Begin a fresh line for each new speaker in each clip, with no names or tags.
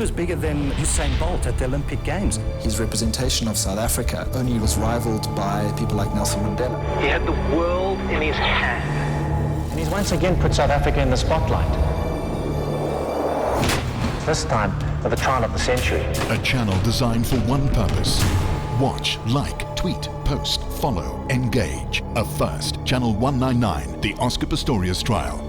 was bigger than Usain Bolt at the Olympic Games.
His representation of South Africa only was rivaled by people like Nelson Mandela.
He had the world in his hand.
And he's once again put South Africa in the spotlight. This time for the trial of the century.
A channel designed for one purpose. Watch, like, tweet, post, follow, engage. A first, Channel 199, the Oscar Pistorius trial.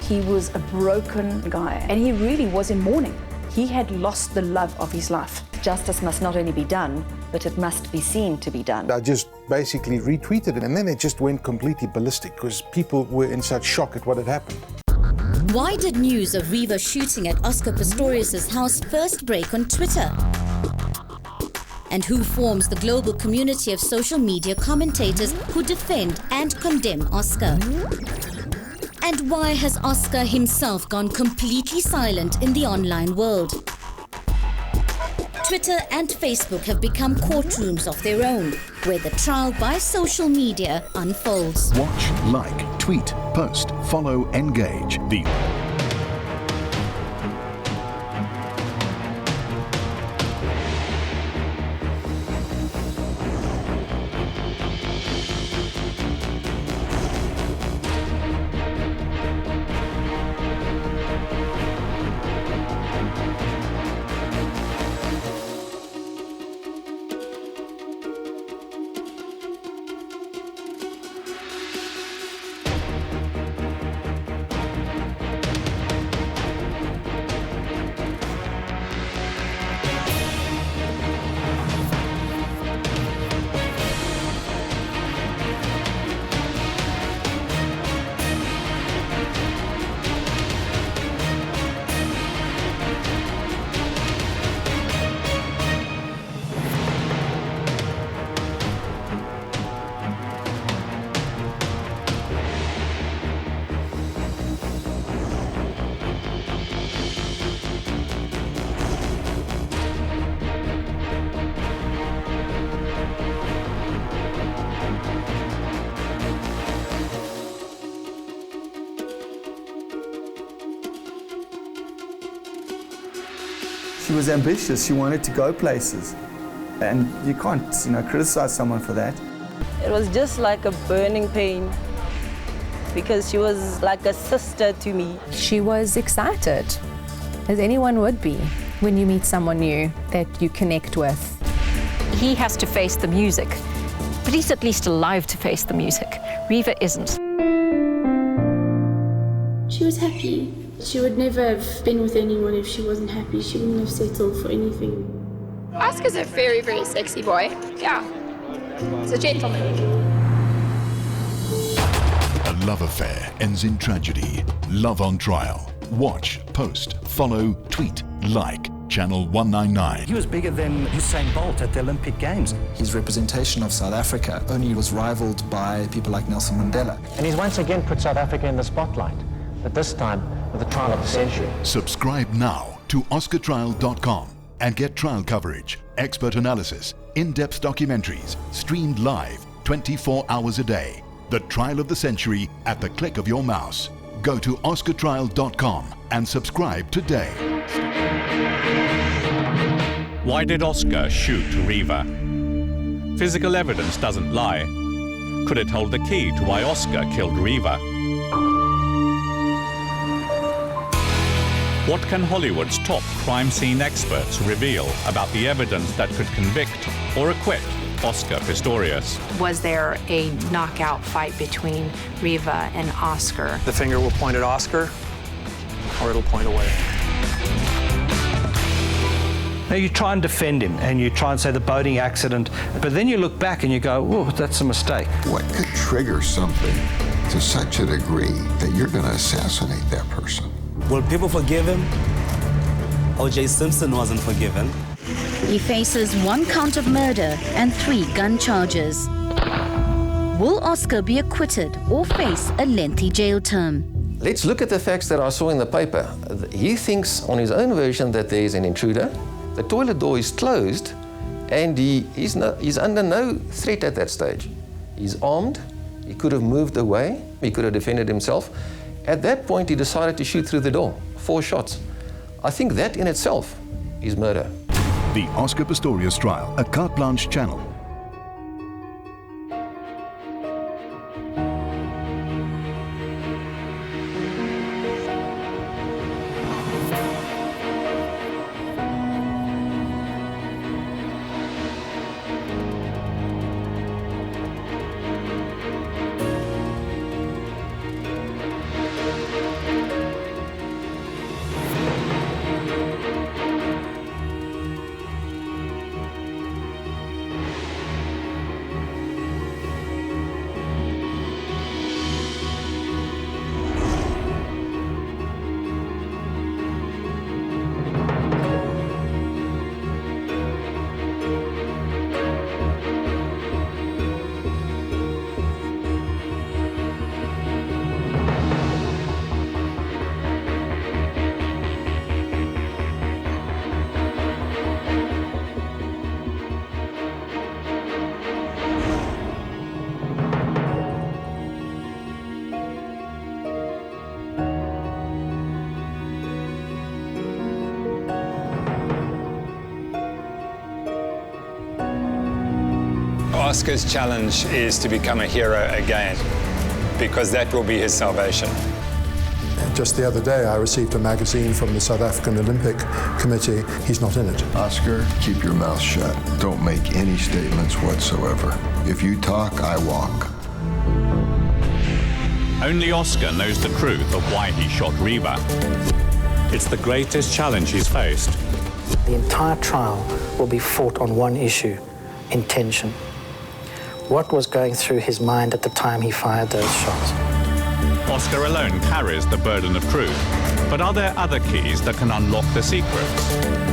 He was a broken guy, and he really was in mourning. He had lost the love of his life.
Justice must not only be done, but it must be seen to be done.
I just basically retweeted it, and then it just went completely ballistic because people were in such shock at what had happened.
Why did news of Riva shooting at Oscar Pistorius' house first break on Twitter? And who forms the global community of social media commentators who defend and condemn Oscar? And why has Oscar himself gone completely silent in the online world? Twitter and Facebook have become courtrooms of their own, where the trial by social media unfolds.
Watch, like, tweet, post, follow, engage.
She was ambitious, she wanted to go places. And you can't, criticize someone for that.
It was just like a burning pain because she was like a sister to me.
She was excited, as anyone would be when you meet someone new that you connect with.
He has to face the music, but he's at least alive to face the music. Riva isn't.
She was happy. She would never have been with anyone if she wasn't happy. She wouldn't have settled for anything.
Oscar's a very, very sexy boy. Yeah, he's a gentleman.
A love affair ends in tragedy. Love on trial. Watch, post, follow, tweet, like. Channel 199.
He was bigger than Usain Bolt at the Olympic Games.
His representation of South Africa only was rivaled by people like Nelson Mandela.
And he's once again put South Africa in the spotlight, but this time for the trial of the century.
Subscribe now to OscarTrial.com and get trial coverage, expert analysis, in-depth documentaries, streamed live 24 hours a day. The trial of the century at the click of your mouse. Go to OscarTrial.com and subscribe today.
Why did Oscar shoot Riva? Physical evidence doesn't lie. Could it hold the key to why Oscar killed Riva? What can Hollywood's top crime scene experts reveal about the evidence that could convict or acquit Oscar Pistorius?
Was there a knockout fight between Riva and Oscar?
The finger will point at Oscar, or it'll point away.
Now you try and defend him and you try and say the boating accident, but then you look back and you go, oh, that's a mistake.
What could trigger something to such a degree that you're going to assassinate that person?
Will people forgive him? O.J. Simpson wasn't forgiven.
He faces 1 count of murder and 3 gun charges. Will Oscar be acquitted or face a lengthy jail term?
Let's look at the facts that I saw in the paper. He thinks on his own version that there is an intruder. The toilet door is closed and he's under no threat at that stage. He's armed, he could have moved away, he could have defended himself. At that point, he decided to shoot through the door, 4 shots. I think that in itself is murder.
The Oscar Pistorius trial, a Carte Blanche channel.
Oscar's challenge is to become a hero again, because that will be his salvation.
Just the other day, I received a magazine from the South African Olympic Committee. He's not in it.
Oscar, keep your mouth shut. Don't make any statements whatsoever. If you talk, I walk.
Only Oscar knows the truth of why he shot Reva. It's the greatest challenge he's faced.
The entire trial will be fought on one issue: intention. What was going through his mind at the time he fired those shots?
Oscar alone carries the burden of truth. But are there other keys that can unlock the secrets?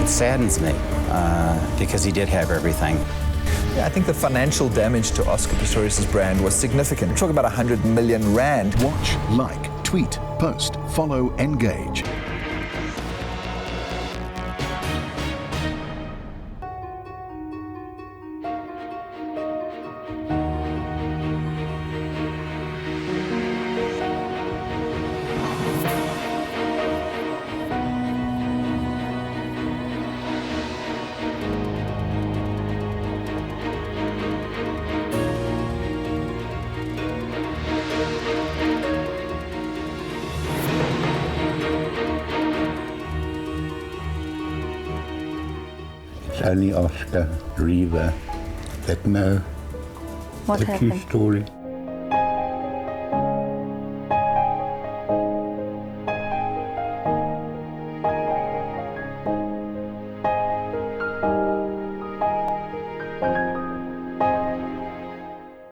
It saddens me because he did have everything.
Yeah, I think the financial damage to Oscar Pistorius' brand was significant. We're talking about 100 million rand.
Watch, like, tweet, post, follow, engage.
It's only Oscar, Reva, that know the true story.